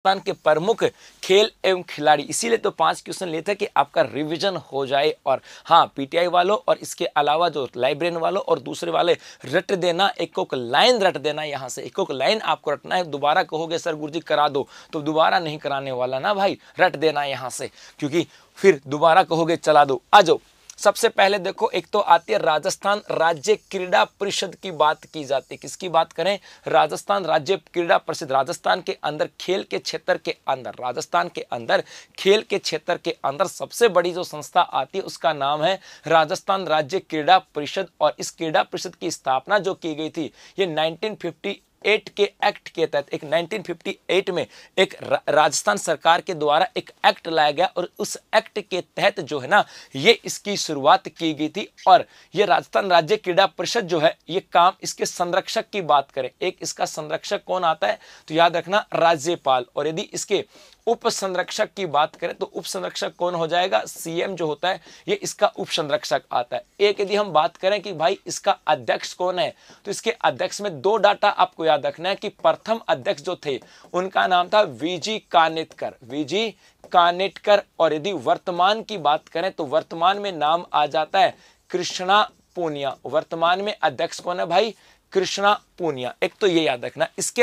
राजस्थान के प्रमुख खेल एवं खिलाड़ी। इसीलिए तो 5 क्वेश्चन लिए थे कि आपका रिवीजन हो जाए। और हाँ, पीटीआई वालों और इसके अलावा जो लाइब्रेरियन वालों और दूसरे वाले रट देना, एक लाइन रट देना, यहाँ से एक लाइन आपको रटना है। दोबारा कहोगे सर गुरुजी करा दो, तो दोबारा नहीं कराने वाला ना भाई, रट देना यहाँ से, क्योंकि फिर दोबारा कहोगे चला दो। आ जाओ, सबसे पहले देखो, एक तो आती है राजस्थान राज्य क्रीड़ा परिषद की बात की जाती है। किसकी बात करें? राजस्थान राज्य क्रीड़ा परिषद। राजस्थान के अंदर खेल के क्षेत्र के अंदर, राजस्थान के अंदर खेल के क्षेत्र के अंदर सबसे बड़ी जो संस्था आती है उसका नाम है राजस्थान राज्य क्रीड़ा परिषद। और इस क्रीड़ा परिषद की स्थापना जो की गई थी ये 1958 के एक्ट के तहत, एक 1958 में एक राजस्थान सरकार के द्वारा एक एक्ट लाया गया और उस एक्ट के तहत जो है ना ये इसकी शुरुआत की गई थी। और ये राजस्थान राज्य क्रीड़ा परिषद जो है ये काम, इसके संरक्षक की बात करें, एक इसका संरक्षक कौन आता है तो याद रखना राज्यपाल। और यदि इसके उप संरक्षक की बात करें तो उप संरक्षक कौन हो जाएगा? सीएम जो होता है ये इसका उप संरक्षक आता है। एक यदि हम बात करें कि भाई इसका अध्यक्ष कौन है, तो इसके अध्यक्ष में 2 डाटा आपको याद रखना है कि प्रथम अध्यक्ष जो थे उनका नाम था वीजी कानेटकर, वीजी कानेटकर। और यदि वर्तमान की बात करें तो वर्तमान में नाम आ जाता है कृष्णा पूनिया। वर्तमान में अध्यक्ष कौन है भाई? कृष्णा पूनिया। एक तो ये याद रखना। इसके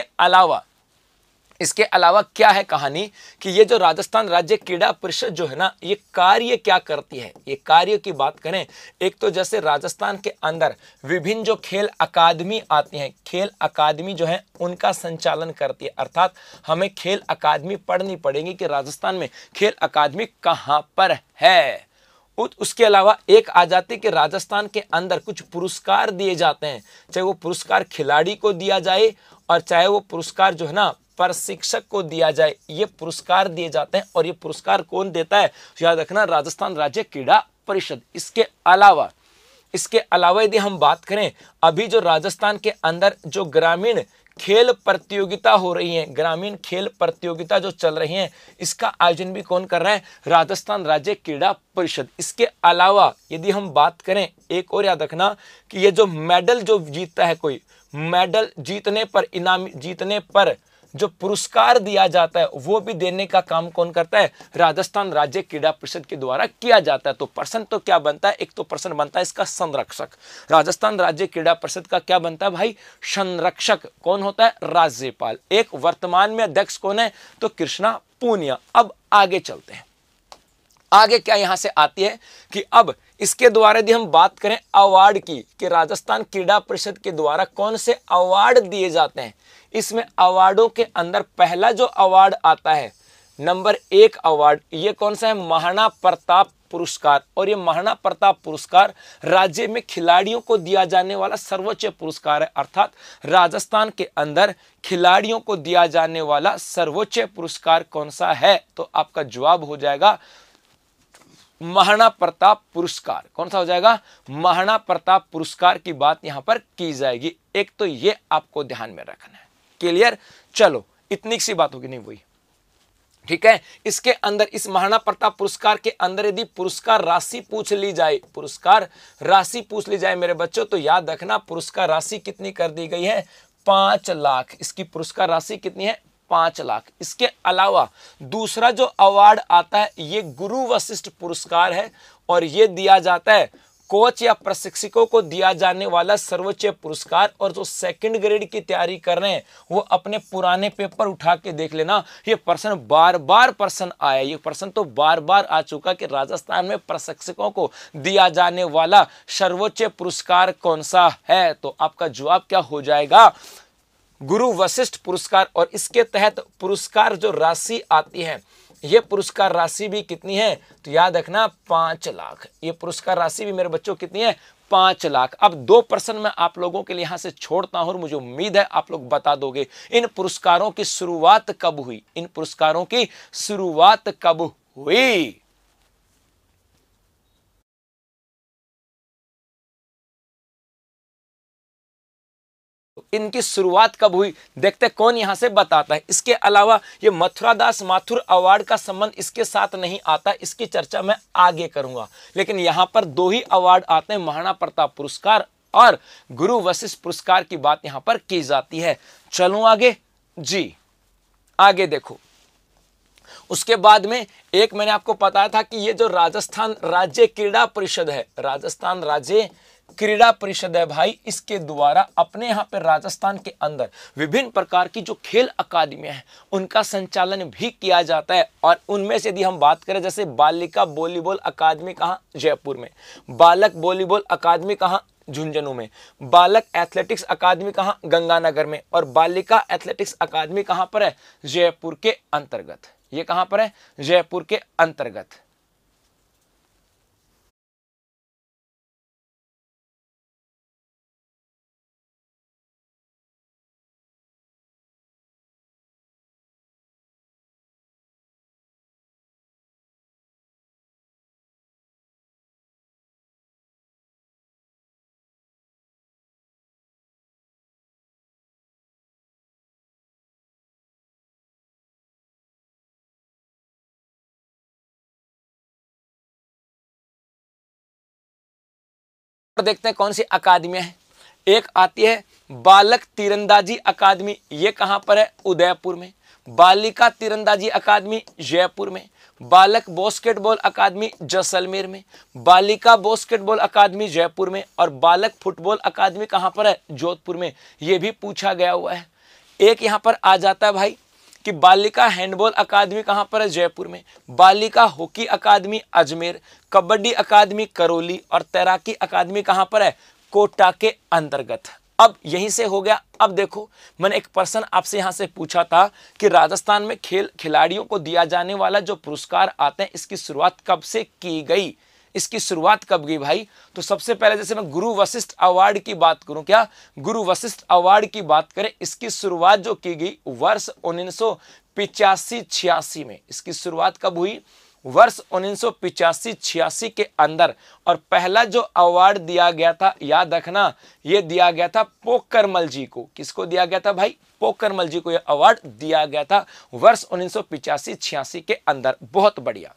अलावा क्या है कहानी कि ये जो राजस्थान राज्य क्रीड़ा परिषद जो है ना ये कार्य क्या करती है। ये कार्य की बात करें, एक तो जैसे राजस्थान के अंदर विभिन्न जो खेल अकादमी आती हैं, खेल अकादमी जो है उनका संचालन करती है। अर्थात हमें खेल अकादमी पढ़नी पड़ेगी कि राजस्थान में खेल अकादमी कहाँ पर है। उसके अलावा एक आ जाती है कि राजस्थान के अंदर कुछ पुरस्कार दिए जाते हैं, चाहे वो पुरस्कार खिलाड़ी को दिया जाए और चाहे वो पुरस्कार जो है ना प्रशिक्षक को दिया जाए, ये पुरस्कार दिए जाते हैं। और ये पुरस्कार कौन देता है? याद रखना, राजस्थान राज्य क्रीड़ा परिषद। इसके अलावा यदि हम बात करें, अभी जो राजस्थान के अंदर जो ग्रामीण खेल प्रतियोगिता हो रही है, ग्रामीण खेल प्रतियोगिता जो चल रही है, इसका आयोजन भी कौन कर रहा है? राजस्थान राज्य क्रीड़ा परिषद। इसके अलावा यदि हम बात करें, एक और याद रखना कि ये जो मेडल जो जीतता है, कोई मेडल जीतने पर, इनाम जीतने पर जो पुरस्कार दिया जाता है वो भी देने का काम कौन करता है? राजस्थान राज्य क्रीड़ा परिषद के द्वारा किया जाता है। तो पर्सन तो क्या बनता है? एक तो पर्सन बनता है इसका संरक्षक। राजस्थान राज्य क्रीड़ा परिषद का क्या बनता है भाई? संरक्षक कौन होता है? राज्यपाल। एक वर्तमान में अध्यक्ष कौन है? तो कृष्णा पूनिया। अब आगे चलते हैं। आगे क्या यहां से आती है कि अब इसके द्वारा यदि हम बात करें अवार्ड की, कि राजस्थान क्रीड़ा परिषद के द्वारा कौन से अवार्ड दिए जाते हैं, इसमें अवार्डों के अंदर पहला जो अवार्ड आता है, नंबर 1 अवार्ड, ये कौन सा है? महाराणा प्रताप पुरस्कार। और ये महाराणा प्रताप पुरस्कार राज्य में खिलाड़ियों को दिया जाने वाला सर्वोच्च पुरस्कार है। अर्थात राजस्थान के अंदर खिलाड़ियों को दिया जाने वाला सर्वोच्च पुरस्कार कौन सा है? तो आपका जवाब हो जाएगा महाराणा प्रताप पुरस्कार। कौन सा हो जाएगा? महाराणा प्रताप पुरस्कार की बात यहां पर की जाएगी। एक तो ये आपको ध्यान में रखना है। क्लियर? चलो, इतनी सी बात होगी, नहीं वही, ठीक है। इसके अंदर इस महाराणा प्रताप पुरस्कार के अंदर यदि पुरस्कार राशि पूछ ली जाए, पुरस्कार राशि पूछ ली जाए मेरे बच्चों, तो याद रखना पुरस्कार राशि कितनी कर दी गई है? 5 लाख। इसकी पुरस्कार राशि कितनी है? 5 लाख। इसके अलावा दूसरा जो अवार्ड आता है ये गुरु वशिष्ठ पुरस्कार है और ये दिया जाता है कोच या प्रशिक्षकों को दिया जाने वाला सर्वोच्च पुरस्कार। और जो सेकंड ग्रेड की तैयारी कर रहे हैं वो अपने पुराने पेपर उठा के देख लेना, ये प्रश्न बार बार प्रश्न आया, ये प्रश्न तो बार बार आ चुका कि राजस्थान में प्रशिक्षकों को दिया जाने वाला सर्वोच्च पुरस्कार कौन सा है। तो आपका जवाब क्या हो जाएगा? गुरु वशिष्ठ पुरस्कार। और इसके तहत पुरस्कार जो राशि आती है, ये पुरस्कार राशि भी कितनी है? तो याद रखना 5 लाख। ये पुरस्कार राशि भी मेरे बच्चों कितनी है? 5 लाख। अब 2 प्रश्न मैं आप लोगों के लिए यहां से छोड़ता हूं और मुझे उम्मीद है आप लोग बता दोगे, इन पुरस्कारों की शुरुआत कब हुई? इन पुरस्कारों की शुरुआत कब हुई? इनकी शुरुआत कब हुई? देखते कौन यहां से बताता है। इसके अलावा ये मथुरादास माथुर अवार्ड का संबंध इसके साथ नहीं आता, इसकी चर्चा मैं आगे करूंगा। लेकिन यहां पर 2 ही अवार्ड आते हैं, महाराणा प्रताप पुरस्कार और गुरु वशिष्ठ पुरस्कार की बात यहां पर की जाती है। चलूं आगे जी, आगे देखो, उसके बाद में एक मैंने आपको बताया था कि ये जो राजस्थान राज्य क्रीड़ा परिषद है, राजस्थान राज्य क्रीड़ा परिषद है भाई, इसके द्वारा अपने यहाँ पे राजस्थान के अंदर विभिन्न प्रकार की जो खेल अकादमियां हैं उनका संचालन भी किया जाता है। और उनमें से यदि हम बात करें, जैसे बालिका वॉलीबॉल अकादमी कहाँ, जयपुर में, बालक वॉलीबॉल अकादमी कहाँ, झुंझुनू में, बालक एथलेटिक्स अकादमी कहाँ, गंगानगर में, और बालिका एथलेटिक्स अकादमी कहाँ पर है, जयपुर के अंतर्गत। ये कहाँ पर है, जयपुर के अंतर्गत। और देखते हैं कौन सी अकादमियां हैं। एक आती है बालक तीरंदाजी अकादमी, ये कहां पर है, उदयपुर में। बालिका तीरंदाजी अकादमी जयपुर में। बालक बास्केटबॉल अकादमी जैसलमेर में। बालिका बास्केटबॉल अकादमी जयपुर में। और बालक फुटबॉल अकादमी कहां पर है, जोधपुर में। ये भी पूछा गया हुआ है। एक यहां पर आ जाता है भाई कि बालिका हैंडबॉल अकादमी कहां पर है, जयपुर में। बालिका हॉकी अकादमी अजमेर। कबड्डी अकादमी करौली। और तैराकी अकादमी कहां पर है, कोटा के अंतर्गत। अब यहीं से हो गया। अब देखो, मैंने एक प्रश्न आपसे यहां से पूछा था कि राजस्थान में खिलाड़ियों को दिया जाने वाला जो पुरस्कार आते हैं, इसकी शुरुआत कब से की गई, इसकी शुरुआत कब गई भाई। तो सबसे पहले जैसे मैं गुरु वशिष्ठ अवार्ड की बात करूं, क्या गुरु वशिष्ठ अवार्ड की बात करें, इसकी शुरुआत जो की गई वर्ष 1985-86 में। इसकी शुरुआत कब हुई, वर्ष 1985-86 के अंदर। और पहला जो अवार्ड दिया गया था, याद रखना, यह दिया गया था पोकरमल जी को। किसको दिया गया था भाई, पोकरमल जी को यह अवार्ड दिया गया था वर्ष 1985-86 के अंदर। बहुत बढ़िया।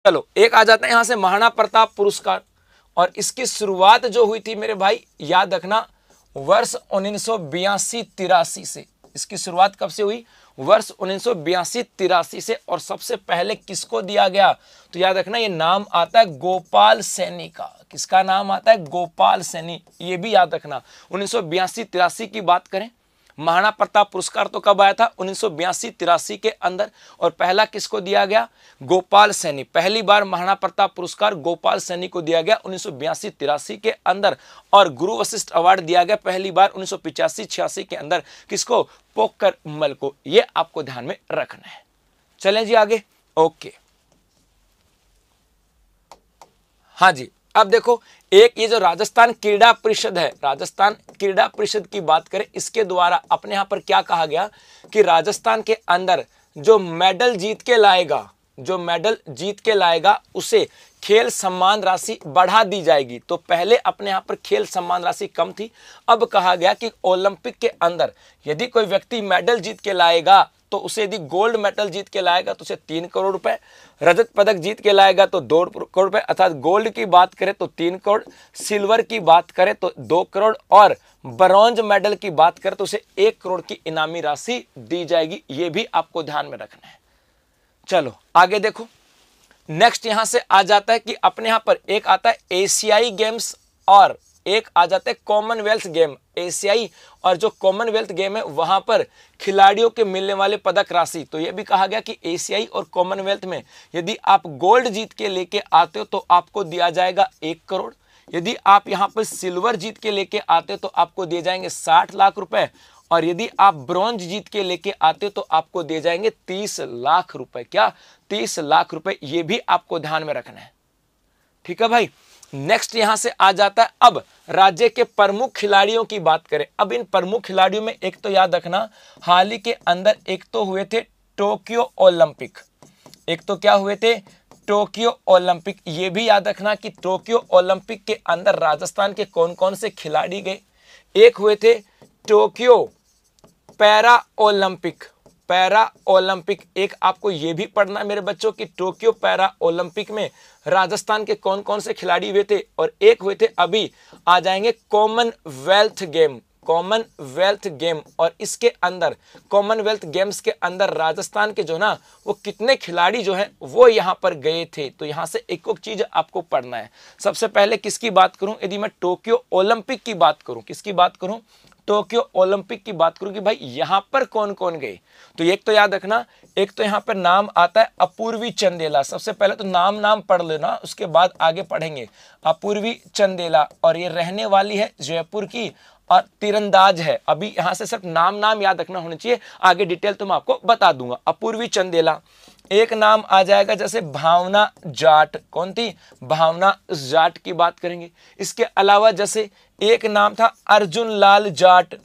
चलो एक आ जाता है यहां से महाराणा प्रताप पुरस्कार। और इसकी शुरुआत जो हुई थी मेरे भाई, याद रखना, वर्ष 1982-83 से। इसकी शुरुआत कब से हुई, वर्ष 1982-83 से। और सबसे पहले किसको दिया गया, तो याद रखना, ये नाम आता है गोपाल सैनी का। किसका नाम आता है, गोपाल सैनी। ये भी याद रखना। 1982-83 की बात करें, महाराणा प्रताप पुरस्कार तो कब आया था, 1982-83 के अंदर। और पहला किसको दिया गया, गोपाल सैनी। पहली बार महाराणा प्रताप पुरस्कार गोपाल सैनी को दिया गया 1982-83 के अंदर। और गुरु वशिष्ठ अवार्ड दिया गया पहली बार 1985-86 के अंदर। किसको, पोकरमल को। यह आपको ध्यान में रखना है। चलें जी आगे। ओके, हाँ जी। अब देखो, एक ये जो राजस्थान क्रीड़ा परिषद है, राजस्थान क्रीड़ा परिषद की बात करें, इसके द्वारा अपने यहां पर क्या कहा गया कि राजस्थान के अंदर जो मेडल जीत के लाएगा, जो मेडल जीत के लाएगा, उसे खेल सम्मान राशि बढ़ा दी जाएगी। तो पहले अपने यहां पर खेल सम्मान राशि कम थी। अब कहा गया कि ओलंपिक के अंदर यदि कोई व्यक्ति मेडल जीत के लाएगा, तो उसे यदि गोल्ड मेडल जीत के लाएगा तो उसे 3 करोड़ रुपए, रजत पदक जीत के लाएगा तो 2 करोड़ रुपए, अर्थात गोल्ड की बात करें तो 3 करोड़, सिल्वर की बात करें तो 2 करोड़, और ब्रॉन्ज मेडल की बात करें तो उसे 1 करोड़ की इनामी राशि दी जाएगी। यह भी आपको ध्यान में रखना है। चलो आगे देखो, नेक्स्ट यहां से आ जाता है कि अपने यहां पर एक आता है एशियाई गेम्स और एक आ जाता है कॉमनवेल्थ गेम, एशियाई और जो कॉमनवेल्थ गेम है वहां पर खिलाड़ियों के मिलने वाले पदक राशि। तो यह भी कहा गया कि एशियाई और कॉमनवेल्थ में यदि आप गोल्ड जीत के लेके आते हो तो आपको दिया जाएगा 1 करोड़। यदि आप यहां पर सिल्वर जीत के लेके आते हो तो आपको दिए जाएंगे 60 लाख रुपए, और यदि आप ब्रॉन्ज जीत के लेके आते हो तो आपको दिए जाएंगे 30 लाख रुपए। क्या? 30 लाख रुपए। ये भी आपको ध्यान में रखना है, ठीक है भाई। नेक्स्ट यहां से आ जाता है, अब राज्य के प्रमुख खिलाड़ियों की बात करें। अब इन प्रमुख खिलाड़ियों में एक तो याद रखना, हाल ही के अंदर एक तो हुए थे टोक्यो ओलंपिक, एक तो क्या हुए थे? Tokyo Olympic. ये भी याद रखना कि टोक्यो ओलंपिक के अंदर राजस्थान के कौन कौन से खिलाड़ी गए। एक हुए थे Tokyo para Olympic, para Olympic. एक आपको यह भी पढ़ना है मेरे बच्चों कि टोक्यो पैरा ओलंपिक में राजस्थान के कौन कौन से खिलाड़ी हुए थे। और एक हुए थे, अभी आ जाएंगे, कॉमनवेल्थ गेम, कॉमनवेल्थ गेम। और इसके अंदर कॉमनवेल्थ गेम्स के अंदर राजस्थान के जो ना वो कितने खिलाड़ी जो हैं वो यहां पर गए थे। तो यहां से एक एक चीज आपको पढ़ना है। सबसे पहले किसकी बात करूं? यदि मैं टोक्यो ओलंपिक की बात करूं, किसकी बात करूं? टोक्यो ओलंपिक की बात करूं कि भाई यहां पर कौन कौन गए। तो एक तो याद रखना, एक तो यहां पर नाम आता है अपूर्वी चंदेला। सबसे पहले तो नाम पढ़ लेना, उसके बाद आगे पढ़ेंगे। अपूर्वी चंदेला, और ये रहने वाली है जयपुर की और तीरंदाज है। अभी यहां से सिर्फ नाम याद रखना होना चाहिए, आगे डिटेल तो मैं आपको बता दूंगा। अपूर्वी चंदेला। एक नाम आ जाएगा जैसे भावना जाट। कौन थी? भावना जाट की बात करेंगे। इसके अलावा जैसे एक नाम था अर्जुन लाल जाट।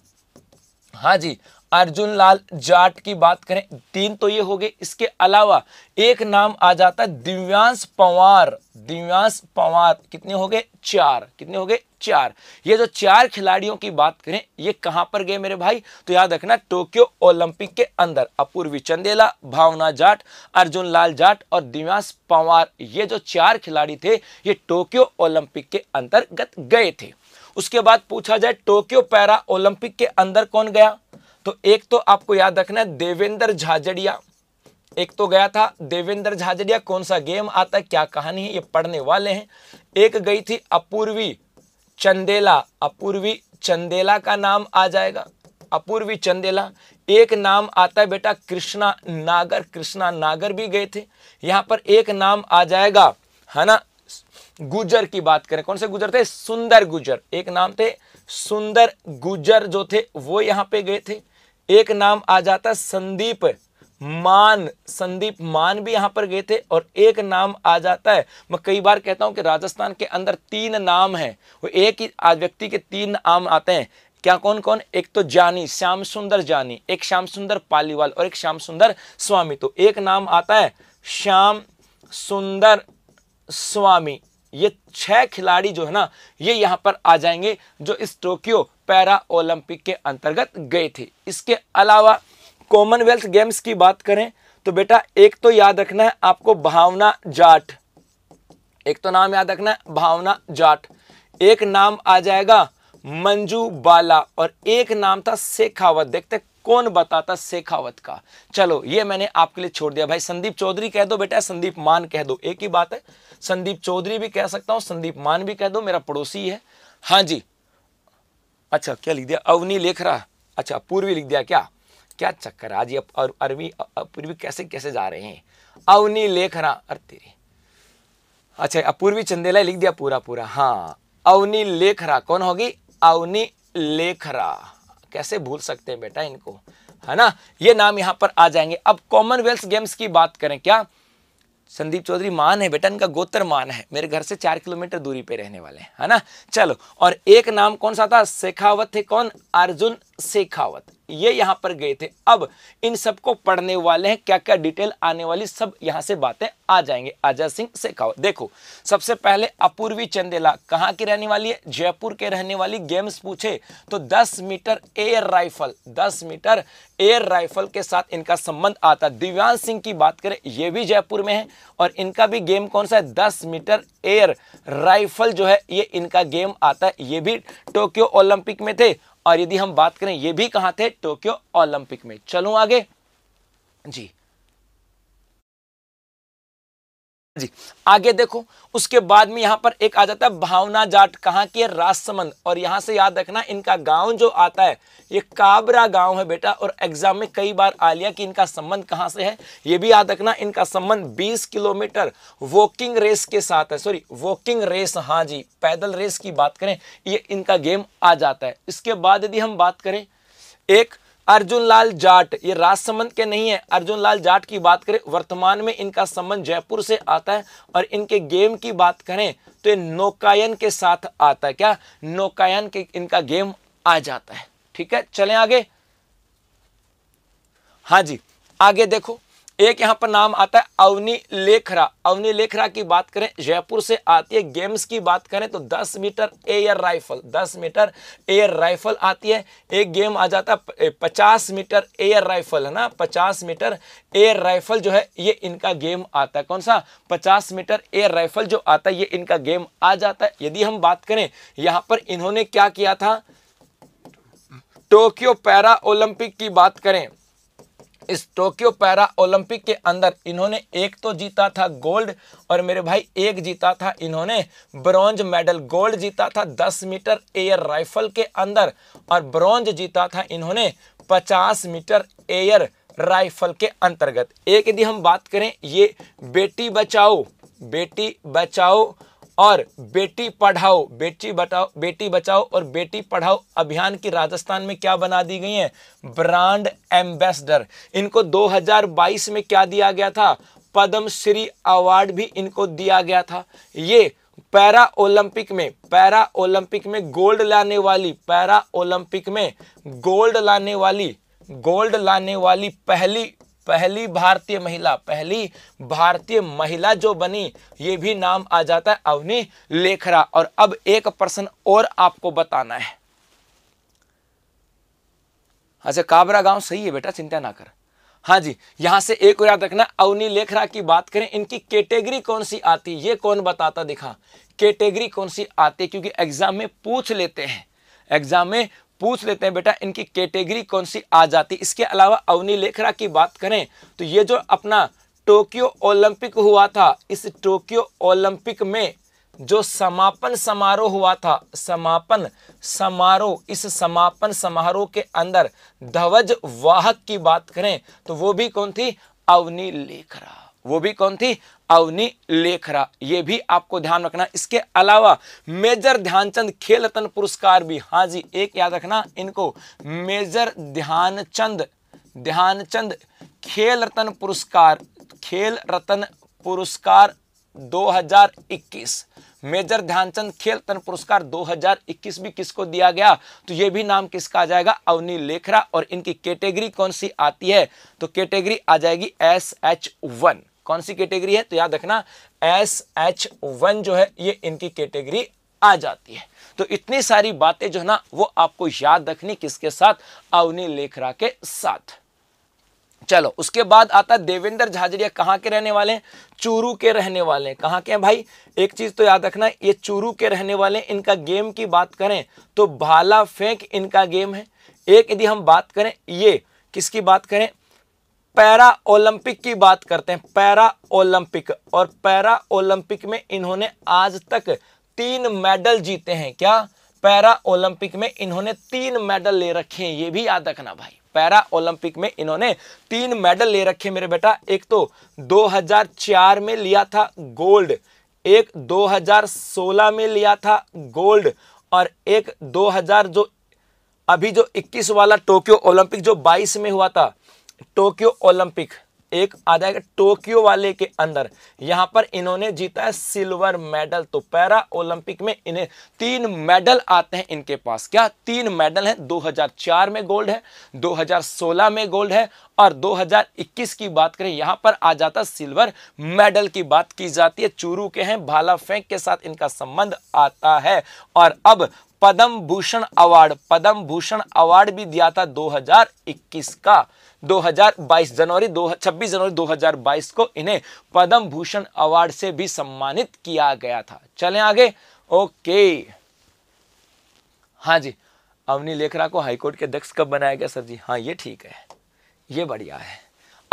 हाँ जी, अर्जुन लाल जाट की बात करें, 3 तो ये हो गए। इसके अलावा एक नाम आ जाता है दिव्यांश पंवार, दिव्यांश पंवार। कितने हो गए? 4। कितने हो गए? 4। ये जो 4 खिलाड़ियों की बात करें ये कहां पर गए मेरे भाई? तो याद रखना टोक्यो ओलंपिक के अंदर अपूर्वी चंदेला, भावना जाट, अर्जुन लाल जाट और दिव्यांश पंवार, ये जो 4 खिलाड़ी थे ये टोक्यो ओलंपिक के अंतर्गत गए थे। उसके बाद पूछा जाए टोक्यो पैरा ओलंपिक के अंदर कौन गया? तो एक तो आपको याद रखना है देवेंद्र झाझड़िया, एक तो गया था देवेंद्र झाझड़िया। कौन सा गेम आता है, क्या कहानी है, ये पढ़ने वाले हैं। एक गई थी अपूर्वी चंदेला, अपूर्वी चंदेला का नाम आ जाएगा, अपूर्वी चंदेला। एक नाम आता है बेटा कृष्णा नागर, कृष्णा नागर भी गए थे। यहां पर एक नाम आ जाएगा, है ना, गुजर की बात करें, कौन से गुजर थे? सुंदर गुजर। एक नाम थे सुंदर गुजर जो थे वो यहां पे गए थे। एक नाम आ जाता है संदीप मान, संदीप मान भी यहां पर गए थे। और एक नाम आ जाता है, मैं कई बार कहता हूं कि राजस्थान के अंदर 3 नाम हैं, वो एक ही व्यक्ति के 3 नाम आते हैं। क्या? कौन कौन? एक तो जानी, श्याम सुंदर जानी, एक श्याम सुंदर पालीवाल और एक श्याम सुंदर स्वामी। तो एक नाम आता है श्याम सुंदर स्वामी। ये 6 खिलाड़ी जो है ना ये यहां पर आ जाएंगे जो इस टोक्यो पैरा ओलंपिक के अंतर्गत गए थे। इसके अलावा कॉमनवेल्थ गेम्स की बात करें तो बेटा एक तो याद रखना है आपको भावना जाट, एक तो नाम याद रखना है भावना जाट। एक नाम आ जाएगा मंजू बाला और एक नाम था शेखावत। देखते कौन बताता शेखावत का। चलो ये मैंने आपके लिए छोड़ दिया भाई। संदीप चौधरी कह दो बेटा, संदीप मान कह दो, एक ही बात है। संदीप चौधरी भी कह सकता हूं, संदीप मान भी कह दो, मेरा पड़ोसी है। हाँ जी, अच्छा क्या लिख दिया? अवनी लेख रहा, अच्छा पूर्वी लिख दिया क्या? क्या चक्कर आज ये अरवी पूर्वी कैसे कैसे जा रहे हैं? अवनी लेख रहा, अरे तेरी, अच्छा अपूर्वी चंदेला लिख दिया पूरा पूरा। हाँ अवनी लेखरा, कौन होगी? अवनी लेखरा। कैसे भूल सकते हैं बेटा इनको, है ना, ये नाम यहां पर आ जाएंगे। अब कॉमनवेल्थ गेम्स की बात करें, क्या संदीप चौधरी मान है बेटा, इनका गोत्र मान है, मेरे घर से 4 किलोमीटर दूरी पे रहने वाले हैं, है ना। चलो, और एक नाम कौन सा था? शेखावत थे। कौन? अर्जुन शेखावत, ये यहां पर गए थे। अब इन सबको पढ़ने वाले हैं, क्या क्या डिटेल आने वाली सब यहां से बातें आ जाएंगे। अजय सिंह शेखावत, देखो सबसे पहले अपूर्वी चंदेला कहां की रहने वाली है? जयपुर के रहने वाली। गेम्स पूछे तो 10 metre air rifle, 10 metre air rifle के साथ इनका संबंध आता। दिव्यांश सिंह की बात करें, ये भी जयपुर में है और इनका भी गेम कौन सा है? 10 मीटर एयर राइफल जो है ये इनका गेम आता है। ये भी टोक्यो ओलंपिक में थे और यदि हम बात करें ये भी कहां थे? टोक्यो ओलंपिक में। चलो आगे जी। जी आगे देखो, उसके बाद में यहां पर एक आ जाता है भावना जाट, कहां की है, राजसमंद। और यहां से याद रखना इनका गांव जो आता है ये काबरा गांव है बेटा, और एग्जाम में कई बार आ लिया कि इनका संबंध कहां से है, ये भी याद रखना। इनका संबंध 20 किलोमीटर वॉकिंग रेस के साथ है, सॉरी वॉकिंग रेस, हाँ जी पैदल रेस की बात करें ये इनका गेम आ जाता है। इसके बाद यदि हम बात करें एक अर्जुन लाल जाट, ये राजसमंद के नहीं है, अर्जुन लाल जाट की बात करें, वर्तमान में इनका संबंध जयपुर से आता है। और इनके गेम की बात करें तो ये नौकायन के साथ आता है, क्या नौकायन के इनका गेम आ जाता है। ठीक है, चलें आगे। हाँ जी आगे देखो, एक यहां पर नाम आता है अवनी लेखरा। अवनी लेखरा की बात करें जयपुर से आती है। गेम्स की बात करें तो 10 metre air rifle, 10 metre air rifle आती है। एक गेम आ जाता है 50 मीटर एयर राइफल, है ना, 50 मीटर एयर राइफल जो है ये इनका गेम आता है। कौन सा, 50 मीटर एयर राइफल जो आता है ये इनका गेम आ जाता है। यदि हम बात करें यहां पर इन्होंने क्या किया था, टोक्यो पैरा ओलंपिक की बात करें, इस टोक्यो पैरा ओलंपिक के अंदर इन्होंने एक तो जीता था गोल्ड, और मेरे भाई एक जीता था इन्होंने ब्रॉन्ज मेडल। गोल्ड जीता था 10 मीटर एयर राइफल के अंदर, और ब्रॉन्ज जीता था इन्होंने 50 मीटर एयर राइफल के अंतर्गत। एक यदि हम बात करें ये बेटी बचाओ, बेटी बचाओ और बेटी पढ़ाओ, बेटी बचाओ और बेटी पढ़ाओ अभियान की राजस्थान में क्या बना दी गई है, ब्रांड एम्बेसडर। इनको 2022 में क्या दिया गया था, पद्म श्री अवार्ड भी इनको दिया गया था। ये पैरा ओलंपिक में गोल्ड लाने वाली, पैरा ओलंपिक में गोल्ड लाने वाली पहली भारतीय महिला जो बनी, ये भी नाम आ जाता है अवनी लेखरा। और अब एक प्रश्न और आपको बताना है। अच्छा काबरा गांव सही है बेटा, चिंता ना कर। हाँ जी, यहां से एक और याद रखना, अवनी लेखरा की बात करें इनकी कैटेगरी कौन सी आती है, ये कौन बताता दिखा, कैटेगरी कौन सी आती है, क्योंकि एग्जाम में पूछ लेते हैं बेटा इनकी कैटेगरी कौन सी आ जाती। इसके अलावा अवनी लेखरा की बात करें तो ये जो अपना टोक्यो ओलंपिक हुआ था, इस टोक्यो ओलंपिक में जो समापन समारोह हुआ था, इस समापन समारोह के अंदर ध्वज वाहक की बात करें तो वो भी कौन थी, अवनी लेखरा। ये भी आपको ध्यान रखना। इसके अलावा मेजर ध्यानचंद खेल रत्न पुरस्कार भी, हाँ जी एक याद रखना इनको, मेजर ध्यानचंद खेल रत्न पुरस्कार 2021, मेजर ध्यानचंद खेल रत्न पुरस्कार 2021 भी किसको दिया गया, तो ये भी नाम किसका आ जाएगा, अवनी लेखरा। और इनकी कैटेगरी कौन सी आती है, तो कैटेगरी आ जाएगी SH1। कौन सी कैटेगरी है, तो याद रखना SH1 जो है ये इनकी कैटेगरी आ जाती है। तो इतनी सारी बातें जो है ना वो आपको याद रखनी, किसके साथ, अवनी लेखरा के साथ। चलो उसके बाद आता देवेंद्र झाझड़िया, कहां के रहने वाले हैं, चूरू के रहने वाले हैं। कहां के हैं भाई, एक चीज तो याद रखना ये चूरू के रहने वाले हैं। इनका गेम की बात करें तो भाला फेंक इनका गेम है। एक यदि हम बात करें ये किसकी बात करें, पैरा ओलंपिक की बात करते हैं, पैरा ओलंपिक। और पैरा ओलंपिक में इन्होंने आज तक 3 मेडल जीते हैं। क्या, पैरा ओलंपिक में इन्होंने 3 मेडल ले रखे हैं, ये भी याद रखना भाई। पैरा ओलंपिक में इन्होंने 3 मेडल ले रखे मेरे बेटा। एक तो 2004 में लिया था गोल्ड, एक 2016 में लिया था गोल्ड, और एक 2000 जो अभी जो 21 वाला टोक्यो ओलंपिक जो 22 में हुआ था टोक्यो ओलंपिक, एक आ जाएगा टोक्यो वाले के अंदर, यहां पर इन्होंने जीता है सिल्वर मेडल। तो पैरा ओलंपिक में इन्हें 3 मेडल आते हैं इनके पास। क्या, 3 मेडल हैं, 2004 में गोल्ड है, 2016 में गोल्ड है, और 2021 की बात करें यहां पर आ जाता सिल्वर मेडल की बात की जाती है। चूरू के हैं, भाला फेंक के साथ इनका संबंध आता है। और अब पद्म भूषण अवार्ड भी दिया था 2021 का, 26 जनवरी 2022 को इन्हें पद्म भूषण अवार्ड से भी सम्मानित किया गया था। चलें आगे। ओके, हाँ जी, अवनी लेखरा को हाईकोर्ट के अध्यक्ष कब बनाया गया सर जी, हाँ ये ठीक है, ये बढ़िया है।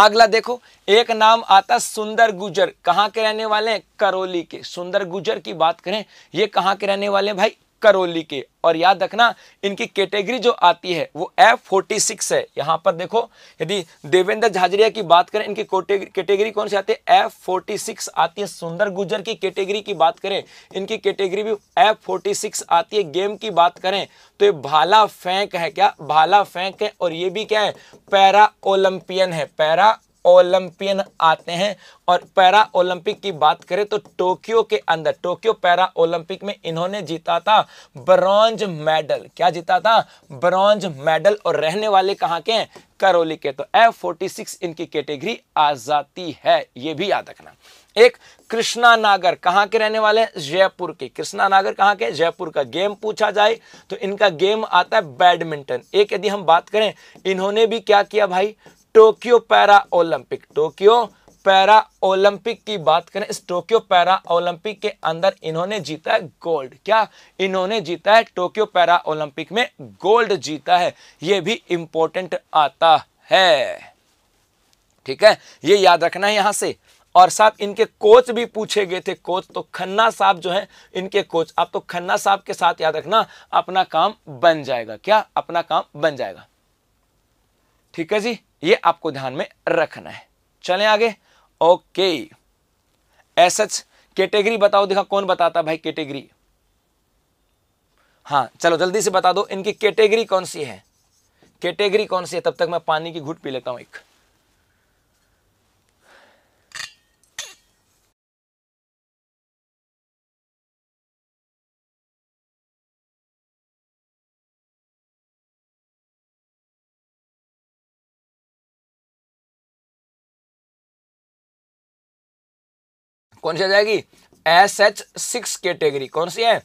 अगला देखो, एक नाम आता सुंदर गुजर, कहां के रहने वाले हैं? करौली के। सुंदर गुजर की बात करें, ये कहां के रहने वाले हैं भाई? करौली के। और याद रखना इनकी कैटेगरी जो आती है वो F46 है। यहां पर देखो, यदि देवेंद्र झाझड़िया की बात करें, इनकी कैटेगरी कौन सी आती है? F46 आती है। सुंदर गुजर की कैटेगरी की बात करें, इनकी कैटेगरी भी F46 आती है। गेम की बात करें तो ये भाला फेंक है। क्या? भाला फेंक है। और ये भी क्या है? पैरा ओलंपियन है। पैरा ओलंपियन आते हैं। और पैरा ओलंपिक की बात करें तो टोक्यो के अंदर, टोक्यो पैरा ओलंपिक में इन्होंने जीता था ब्रॉन्ज मेडल। क्या जीता था? Bronze medal. और रहने वाले कहां के हैं? करौली के। तो F46 इनकी कैटेगरी आ जाती है, ये भी याद रखना। एक कृष्णा नागर, कहां के रहने वाले हैं? जयपुर के। कृष्णा नागर कहां के? जयपुर का। गेम पूछा जाए तो इनका गेम आता है बैडमिंटन। एक यदि हम बात करें, इन्होंने भी क्या किया भाई? Tokyo para Olympic. Tokyo para Olympic की बात करें, इस टोक्यो पैरा ओलंपिक के अंदर इन्होंने जीता है गोल्ड। क्या? इन्होंने जीता है टोक्यो पैरा ओलंपिक में गोल्ड जीता है। यह भी इंपॉर्टेंट आता है। ठीक है, ये याद रखना है यहां से। और साहब इनके कोच भी पूछे गए थे। कोच तो खन्ना साहब जो है इनके कोच। आप तो खन्ना साहब के साथ याद रखना, अपना काम बन जाएगा। क्या? अपना काम बन जाएगा। ठीक है जी, ये आपको ध्यान में रखना है। चलें आगे। ओके, एसएच कैटेगरी बताओ, देखा कौन बताता भाई कैटेगरी? हाँ चलो जल्दी से बता दो, इनकी कैटेगरी कौन सी है? कैटेगरी कौन सी है? तब तक मैं पानी की घूंट पी लेता हूं एक। कौन सी आ जाएगी? SH6 category. कौन सी है?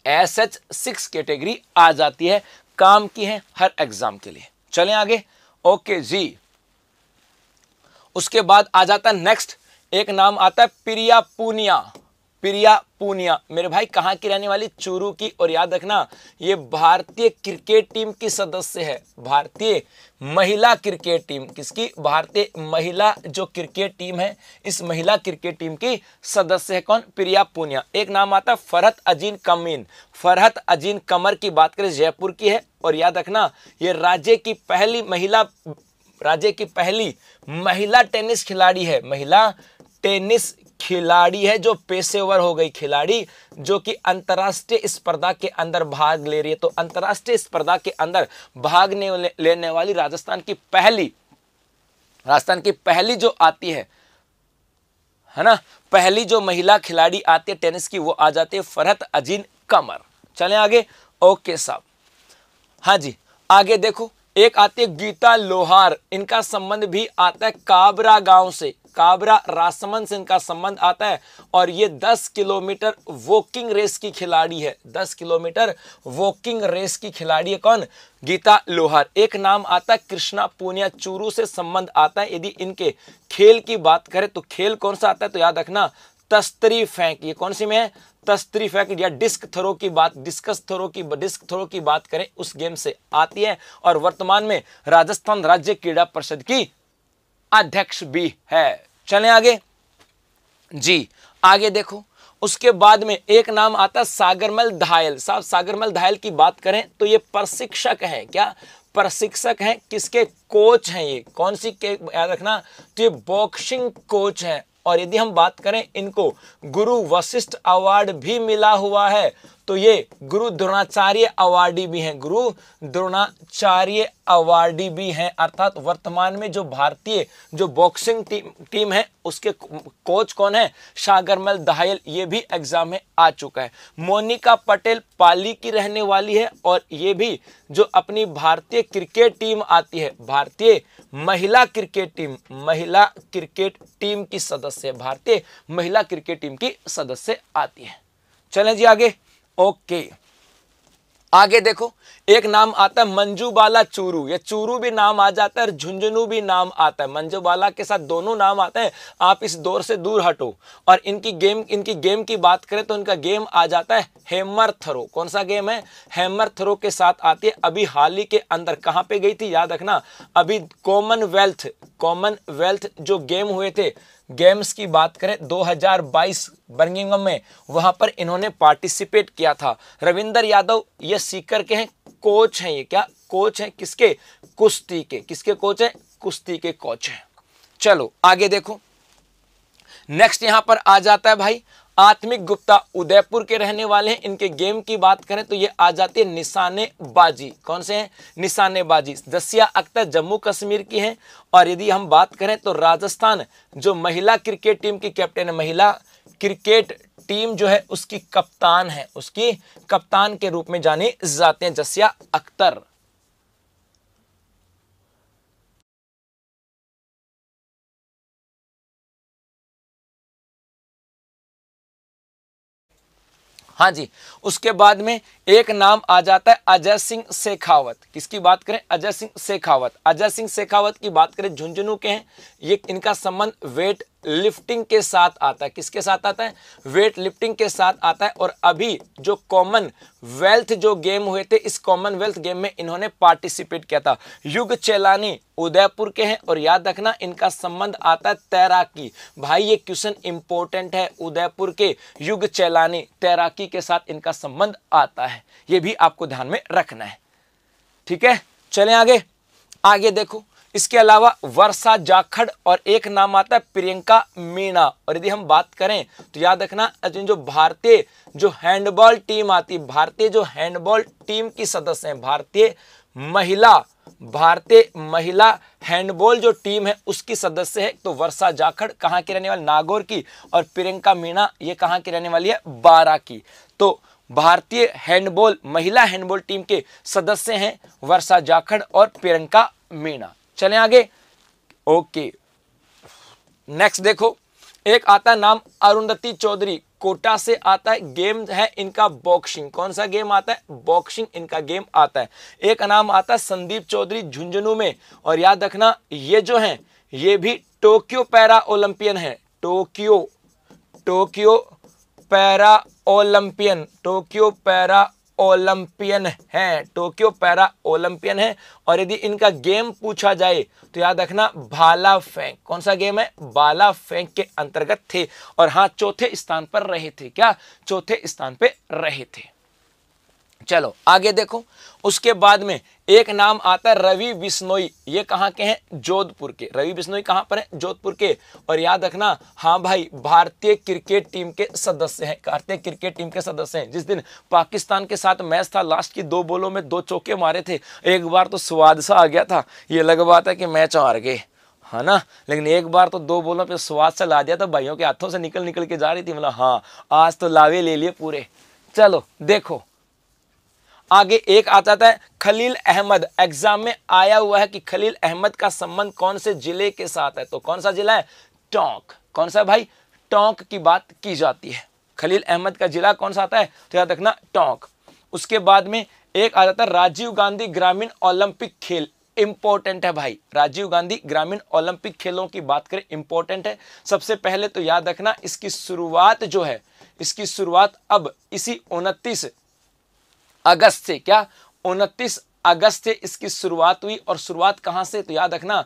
SH6 कैटेगरी आ जाती है, काम की है हर एग्जाम के लिए। चलें आगे। ओके जी, उसके बाद आ जाता है नेक्स्ट, एक नाम आता है प्रिया पूनिया। प्रिया पूनिया मेरे भाई कहां की रहने वाली? चूरू की। और याद रखना ये भारतीय क्रिकेट टीम की सदस्य है। भारतीय महिला क्रिकेट टीम, किसकी? भारतीय महिला जो क्रिकेट टीम है, इस महिला क्रिकेट टीम की सदस्य है कौन? प्रिया पूनिया। एक नाम आता है फरहत अजीन कमीन। फरहत अजीन कमर की बात करें, जयपुर की है। और याद रखना ये राज्य की पहली महिला टेनिस खिलाड़ी है। महिला टेनिस खिलाड़ी है जो पेशेवर हो गई, खिलाड़ी जो कि अंतर्राष्ट्रीय स्पर्धा के अंदर भाग ले रही है। तो अंतर्राष्ट्रीय स्पर्धा के अंदर भाग लेने वाली राजस्थान की पहली जो आती है ना, पहली जो महिला खिलाड़ी आती है टेनिस की, वो आ जाती है फरहत अजीन कमर। चलें आगे। ओके साहब, हाँ जी आगे देखो, एक आती है गीता लोहार। इनका संबंध भी आता है काबरा गांव से, काबरा राजसमंद से इनका संबंध आता है। और ये 10 किलोमीटर वॉकिंग रेस की खिलाड़ी है। 10 किलोमीटर वॉकिंग रेस की खिलाड़ी है कौन? गीता लोहार। एक नाम आता है कृष्णा पूनिया, चूरू से संबंध आता है। यदि इनके खेल की बात करें तो खेल कौन सा आता है? तो याद रखना तस्तरी फेंक। ये कौन सी में है? तस्तरी फेंक या डिस्क थ्रो की बात, डिस्क थ्रो की बात करें उस गेम से आती है। और वर्तमान में राजस्थान राज्य क्रीड़ा परिषद की अध्यक्ष भी है। चलें आगे जी। आगे देखो, उसके बाद में एक नाम आता है सागरमल धायल। साहब सागरमल धायल की बात करें तो ये प्रशिक्षक हैं। क्या? प्रशिक्षक हैं। किसके? कोच हैं ये। कौन सी के? याद रखना, तो ये बॉक्सिंग कोच हैं। और यदि हम बात करें, इनको गुरु वशिष्ठ अवार्ड भी मिला हुआ है। तो ये गुरु द्रोणाचार्य अवार्डी भी हैं। गुरु द्रोणाचार्य अवार्डी भी हैं। अर्थात वर्तमान में जो भारतीय जो बॉक्सिंग टीम है उसके कोच कौन है? सागरमल धायल। ये भी एग्जाम में आ चुका है। मोनिका पटेल पाली की रहने वाली है। और ये भी जो अपनी भारतीय क्रिकेट टीम आती है, भारतीय महिला क्रिकेट टीम की सदस्य है। भारतीय महिला क्रिकेट टीम की सदस्य आती है। चलें जी आगे। ओके, आगे देखो, एक नाम आता है मंजूबाला चूरू। ये चूरू भी नाम आ जाता है और झुंझुनू भी नाम आता है। मंजूबाला के साथ दोनों नाम आते हैं। आप इस दौर से दूर हटो। और इनकी गेम की बात करें तो इनका गेम आ जाता है हैमर थ्रो। कौन सा गेम है? हैमर थ्रो के साथ आती है। अभी हाल ही के अंदर कहां पे गई थी, याद रखना, अभी कॉमनवेल्थ जो गेम हुए थे, गेम्स की बात करें 2022 बर्मिंघम में, वहां पर इन्होंने पार्टिसिपेट किया था। रविंदर यादव ये सीकर के हैं, कोच हैं, ये क्या कोच हैं, किसके? कुश्ती के। किसके कोच हैं? कुश्ती के कोच हैं। चलो आगे देखो, नेक्स्ट यहां पर आ जाता है भाई आत्मिक गुप्ता, उदयपुर के रहने वाले हैं। इनके गेम की बात करें तो ये आ जाती है निशानेबाजी। कौन से हैं? निशानेबाजी। जसिया अख्तर जम्मू कश्मीर की हैं। और यदि हम बात करें तो राजस्थान जो महिला क्रिकेट टीम की कैप्टन है, महिला क्रिकेट टीम जो है उसकी कप्तान है, उसकी कप्तान के रूप में जाने जाते हैं जसिया अख्तर। हाँ जी, उसके बाद में एक नाम आ जाता है अजय सिंह शेखावत। किसकी बात करें? अजय सिंह शेखावत। अजय सिंह शेखावत की बात करें, झुंझुनू के हैं। ये इनका संबंध वेट लिफ्टिंग के साथ आता है। किसके साथ आता है? वेट लिफ्टिंग के साथ आता है। और अभी जो कॉमनवेल्थ जो गेम हुए थे, इस कॉमनवेल्थ गेम में इन्होंने पार्टिसिपेट किया था। युग चेलानी उदयपुर के हैं। और याद रखना इनका संबंध आता है तैराकी। भाई ये क्वेश्चन इंपॉर्टेंट है, उदयपुर के युग चेलानी तैराकी के साथ इनका संबंध आता है, ये भी आपको ध्यान में रखना है। ठीक है, चलें आगे। आगे देखो, इसके अलावा वर्षा जाखड़ और एक नाम आता है प्रियंका मीणा। और यदि हम बात करें तो याद रखना जो भारतीय जो हैंडबॉल टीम आती है, भारतीय जो हैंडबॉल टीम की सदस्य हैं, भारतीय महिला हैंडबॉल जो टीम है उसकी सदस्य है। तो वर्षा जाखड़ कहां की रहने वाली? नागौर की। और प्रियंका मीणा ये कहां की रहने वाली है? बारा की। तो भारतीय हैंडबॉल महिला हैंडबॉल टीम के सदस्य हैं वर्षा जाखड़ और प्रियंका मीणा। चलें आगे। ओके, नेक्स्ट देखो, एक आता है नाम अरुंधति चौधरी, कोटा से आता है। गेम है इनका बॉक्सिंग। कौन सा गेम आता है? बॉक्सिंग इनका गेम आता है। एक नाम आता है संदीप चौधरी, झुंझुनू में। और याद रखना ये जो हैं ये भी टोक्यो पैरा ओलंपियन है। टोक्यो पैरा ओलंपियन है। टोक्यो पैरा ओलंपियन है। और यदि इनका गेम पूछा जाए तो याद रखना भाला फेंक। कौन सा गेम है? भाला फेंक के अंतर्गत थे। और हाँ, चौथे स्थान पर रहे थे। क्या? चौथे स्थान पे रहे थे। चलो आगे देखो, उसके बाद में एक नाम आता है रवि बिश्नोई। ये कहां के हैं? जोधपुर के। रवि बिश्नोई कहां पर है? जोधपुर के। और याद रखना, हाँ भाई, भारतीय क्रिकेट टीम के सदस्य हैं। भारतीय क्रिकेट टीम के सदस्य हैं। जिस दिन पाकिस्तान के साथ मैच था, लास्ट की 2 बॉलों में 2 चौके मारे थे। एक बार तो स्वाद सा आ गया था, ये लग बात है कि मैच हार गए, है ना। लेकिन एक बार तो 2 बॉलों पे स्वाद सा ला दिया था, भाइयों के हाथों से निकल के जा रही थी। मतलब हाँ, आज तो लावे ले लिए पूरे। चलो देखो आगे, एक आ जाता है खलील अहमद। एग्जाम में आया हुआ है कि खलील अहमद का संबंध कौन से जिले के साथ है? तो कौन सा जिला है? टोंक। कौन सा भाई? टोंक की बात की जाती है। खलील अहमद का जिला कौन सा आता है? तो याद रखना टोंक। उसके बाद में एक आ जाता है राजीव गांधी ग्रामीण ओलंपिक खेल। इंपॉर्टेंट है भाई, राजीव गांधी ग्रामीण ओलंपिक खेलों की बात करें, इंपॉर्टेंट है। सबसे पहले तो याद रखना इसकी शुरुआत जो है, इसकी शुरुआत अब इसी 29 अगस्त से, क्या 29 अगस्त से इसकी शुरुआत हुई। और शुरुआत कहां से? तो याद रखना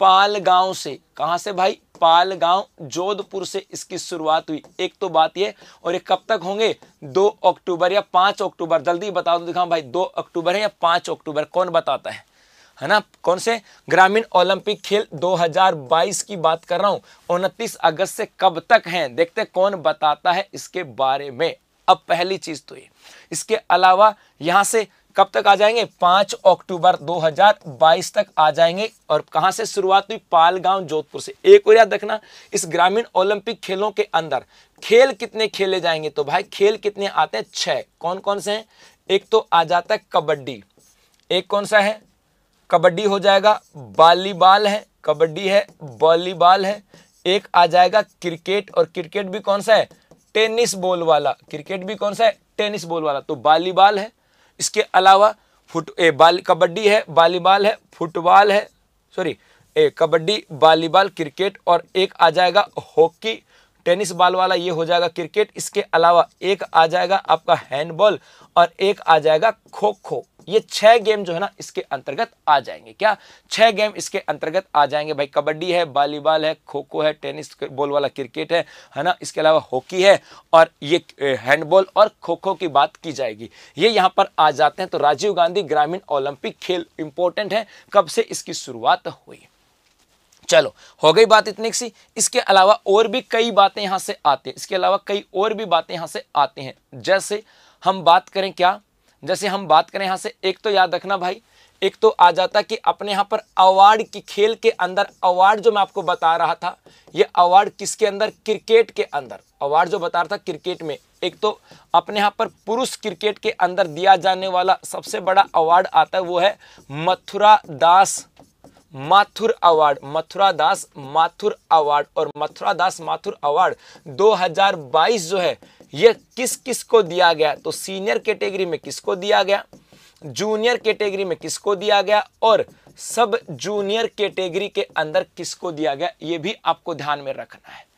पालगांव से। कहां से भाई? पालगांव, जोधपुर से इसकी शुरुआत हुई। एक तो बात ये, और ये कब तक होंगे? 2 अक्टूबर या 5 अक्टूबर। जल्दी बता दो, दिखाओ भाई, 2 अक्टूबर है या 5 अक्टूबर? कौन बताता है ना। कौन से? ग्रामीण ओलंपिक खेल 2022 की बात कर रहा हूं। 29 अगस्त से कब तक हैं, देखते कौन बताता है इसके बारे में। अब पहली चीज तो ये, इसके अलावा यहां से कब तक आ जाएंगे? 5 अक्टूबर 2022 तक आ जाएंगे। और कहां से शुरुआत हुई? पालगांव, जोधपुर से। एक और याद रखना, इस ग्रामीण ओलंपिक खेलों के अंदर खेल कितने खेले जाएंगे? तो भाई खेल कितने आते हैं? 6। कौन कौन से हैं? एक तो आ जाता है कबड्डी। एक कौन सा है? कबड्डी हो जाएगा। वॉलीबॉल है, कबड्डी है, वॉलीबॉल है। एक आ जाएगा क्रिकेट, और क्रिकेट भी कौन सा है? टेनिस बॉल वाला। क्रिकेट भी कौन सा है? टेनिस बॉल वाला। तो वॉलीबॉल है। इसके अलावा कबड्डी है, वॉलीबॉल है, फुटबॉल है, सॉरी कबड्डी, वॉलीबॉल, क्रिकेट, और एक आ जाएगा हॉकी, टेनिस बॉल वाला ये हो जाएगा क्रिकेट। इसके अलावा एक आ जाएगा आपका हैंडबॉल और एक आ जाएगा खो खो। ये 6 गेम जो है ना इसके अंतर्गत आ जाएंगे। क्या 6 गेम इसके अंतर्गत आ जाएंगे भाई। कबड्डी है, वॉलीबॉल है, खो खो है, टेनिस बॉल वाला क्रिकेट है ना, इसके अलावा हॉकी है और ये हैंडबॉल और खो खो की बात की जाएगी। ये यहाँ पर आ जाते हैं। तो राजीव गांधी ग्रामीण ओलंपिक खेल इंपॉर्टेंट है, कब से इसकी शुरुआत हुई। चलो हो गई बात इतनी सी। इसके अलावा और भी कई बातें यहां से आती हैं, इसके अलावा कई और भी बातें यहां से आती हैं। जैसे हम बात करें क्या, जैसे हम बात करें यहां से, एक तो याद रखना भाई, एक तो आ जाता कि अपने यहां पर अवार्ड की खेल के अंदर अवार्ड जो मैं आपको बता रहा था, ये अवार्ड किसके अंदर, क्रिकेट के अंदर अवार्ड जो बता रहा था क्रिकेट में। एक तो अपने यहां पर पुरुष क्रिकेट के अंदर दिया जाने वाला सबसे बड़ा अवार्ड आता है, वो है मथुरा दास माथुर अवार्ड, मथुरा दास माथुर अवार्ड। और मथुरा दास माथुर अवार्ड 2022 जो है ये किस किस को दिया गया, तो सीनियर कैटेगरी में किसको दिया गया, जूनियर कैटेगरी में किसको दिया गया और सब जूनियर कैटेगरी के अंदर किसको दिया गया, ये भी आपको ध्यान में रखना है।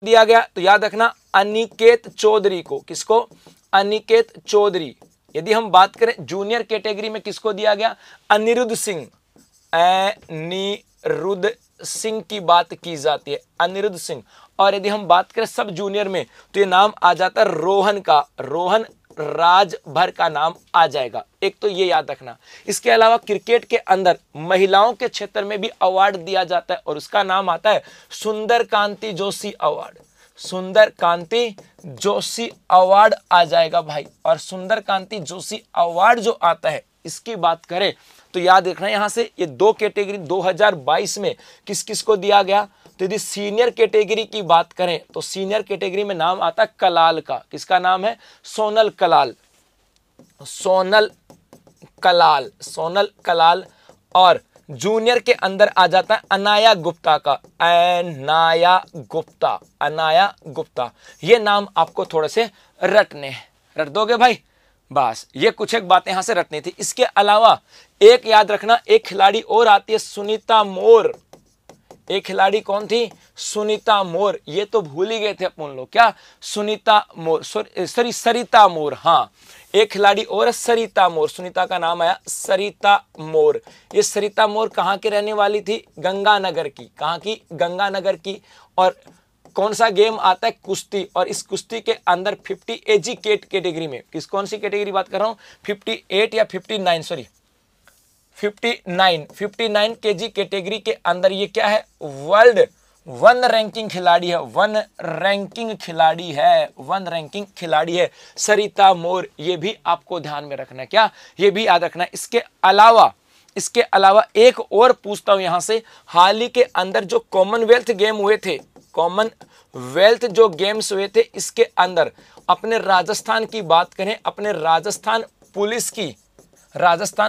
दिया गया तो याद रखना अनिकेत चौधरी को, किसको, अनिकेत चौधरी। यदि हम बात करें जूनियर कैटेगरी में किसको दिया गया, अनिरुद्ध सिंह, अनिरुद्ध सिंह की बात की जाती है, अनिरुद्ध सिंह। और यदि हम बात करें सब जूनियर में तो ये नाम आ जाता है रोहन का, रोहन राजभर का नाम आ जाएगा। एक तो ये याद रखना। इसके अलावा क्रिकेट के अंदर महिलाओं के क्षेत्र में भी अवार्ड दिया जाता है और उसका नाम आता है सुंदर कांति जोशी अवार्ड, सुंदर कांति जोशी अवार्ड आ जाएगा भाई। और सुंदर कांति जोशी अवार्ड जो आता है इसकी बात करें तो याद रखना यहां से ये 2 कैटेगरी 2022 में किस किस को दिया गया। तो यदि सीनियर कैटेगरी की बात करें तो सीनियर कैटेगरी में नाम आता है कलाल का, किसका नाम है, सोनल कलाल, सोनल कलाल, सोनल कलाल। और जूनियर के अंदर आ जाता है अनाया गुप्ता का, अनाया गुप्ता, अनाया गुप्ता। ये नाम आपको थोड़े से रटने हैं, रट दोगे भाई, बस ये कुछ एक बातें यहां से रटनी थी। इसके अलावा एक याद रखना, एक खिलाड़ी और आती है सुनीता मोर। एक खिलाड़ी कौन थी, सुनीता मोर। ये तो भूल ही गए थे अपन लोग, क्या, सुनीता मोर, सॉरी सरिता मोर। हाँ एक खिलाड़ी और है सरिता मोर, सुनीता का नाम आया सरिता मोर। ये सरिता मोर कहाँ की रहने वाली थी, गंगानगर की, कहाँ की, गंगानगर की। और कौन सा गेम आता है, कुश्ती। और इस कुश्ती के अंदर 50 एजी कैटेगरी में, किस कौन सी कैटेगरी बात कर रहा हूँ, 58 या 59, सॉरी 59 केजी कैटेगरी के अंदर ये क्या है, वर्ल्ड 1 रैंकिंग खिलाड़ी है, 1 रैंकिंग खिलाड़ी है, 1 रैंकिंग खिलाड़ी है सरिता मोर। ये भी आपको ध्यान में रखना है, क्या, ये भी याद रखना है। इसके अलावा एक और पूछता हूं यहां से, हाल ही के अंदर जो कॉमनवेल्थ गेम हुए थे, कॉमनवेल्थ जो गेम्स हुए थे, इसके अंदर अपने राजस्थान की बात करें, अपने राजस्थान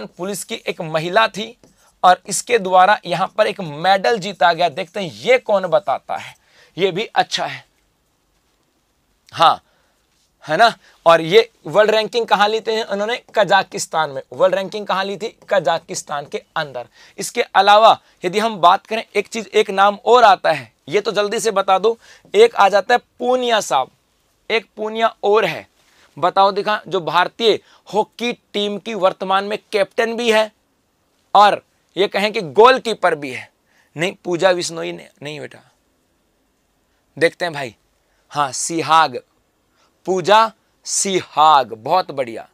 पुलिस की एक महिला थी और इसके द्वारा यहां पर एक मेडल जीता गया। देखते हैं ये कौन बताता है, ये भी अच्छा है, हाँ है ना। और ये वर्ल्ड रैंकिंग कहां ली थी उन्होंने, कजाकिस्तान में, वर्ल्ड रैंकिंग कहां ली थी, कजाकिस्तान के अंदर। इसके अलावा यदि हम बात करें, एक नाम और आता है, ये तो जल्दी से बता दो, एक आ जाता है पूनिया साहब, एक पूनिया और है, बताओ दिखा, जो भारतीय हॉकी टीम की वर्तमान में कैप्टन भी है और ये कहें कि गोलकीपर भी है। नहीं, पूजा बिश्नोई ने नहीं बेटा, देखते हैं भाई, हाँ सिहाग, पूजा सिहाग, बहुत बढ़िया,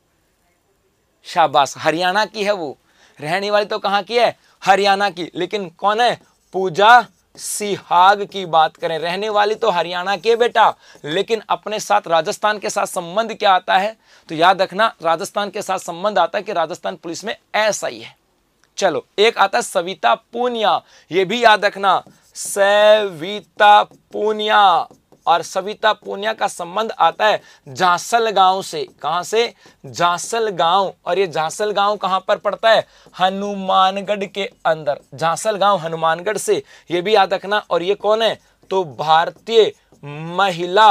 शाबाश, हरियाणा की है वो, रहने वाली तो कहाँ की है, हरियाणा की, लेकिन कौन है, पूजा सिहाग की बात करें, रहने वाली तो हरियाणा के बेटा, लेकिन अपने साथ राजस्थान के साथ संबंध क्या आता है, तो याद रखना राजस्थान के साथ संबंध आता है कि राजस्थान पुलिस में ऐसा ही है। चलो एक आता है सविता पूनिया, ये भी याद रखना, सविता पूनिया, और सविता पूनिया का संबंध आता है झांसल गांव से। कहां से? झांसल गांव। और ये झांसल गांव कहां पर पड़ता है? हनुमानगढ़ के अंदर। झांसल गांव हनुमानगढ़ से, ये भी याद रखना। और ये कौन है? तो भारतीय महिला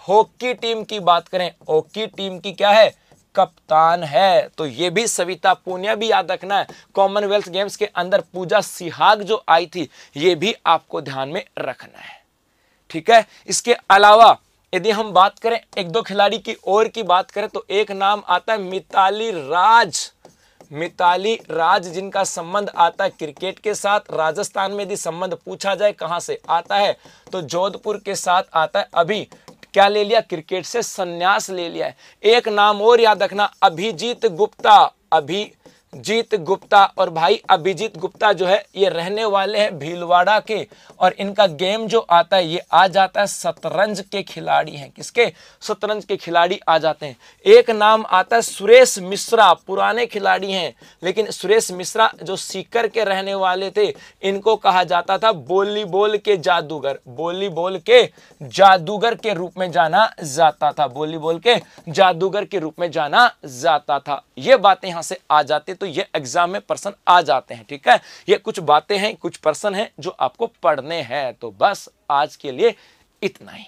हॉकी टीम की बात करें, हॉकी टीम की क्या है? कप्तान है। तो ये भी सविता पूनिया भी याद रखना है। कॉमनवेल्थ गेम्स के अंदर पूजा सिहाग जो आई थी, ये भी आपको ध्यान में रखना है। ठीक है। इसके अलावा यदि हम बात करें एक दो खिलाड़ी की और की बात करें तो एक नाम आता है मिताली राज। मिताली राज जिनका संबंध आता है क्रिकेट के साथ। राजस्थान में यदि संबंध पूछा जाए कहां से आता है तो जोधपुर के साथ आता है। अभी क्या ले लिया? क्रिकेट से संन्यास ले लिया है। एक नाम और याद रखना, अभिजीत गुप्ता। अभिजीत गुप्ता। और भाई अभिजीत गुप्ता जो है ये रहने वाले हैं भीलवाड़ा के, और इनका गेम जो आता है ये आ जाता है शतरंज के खिलाड़ी हैं। किसके? शतरंज के खिलाड़ी आ जाते हैं। एक नाम आता है सुरेश मिश्रा। पुराने खिलाड़ी हैं, लेकिन सुरेश मिश्रा जो सीकर के रहने वाले थे, इनको कहा जाता था वॉलीबॉल के जादूगर। वॉलीबॉल के जादूगर के रूप में जाना जाता था। वॉलीबॉल के जादूगर के रूप में जाना जाता था। ये बातें यहां से आ जाती, तो ये एग्जाम में पर्सन आ जाते हैं। ठीक है। ये कुछ बातें हैं, कुछ पर्सन हैं जो आपको पढ़ने हैं। तो बस आज के लिए इतना ही।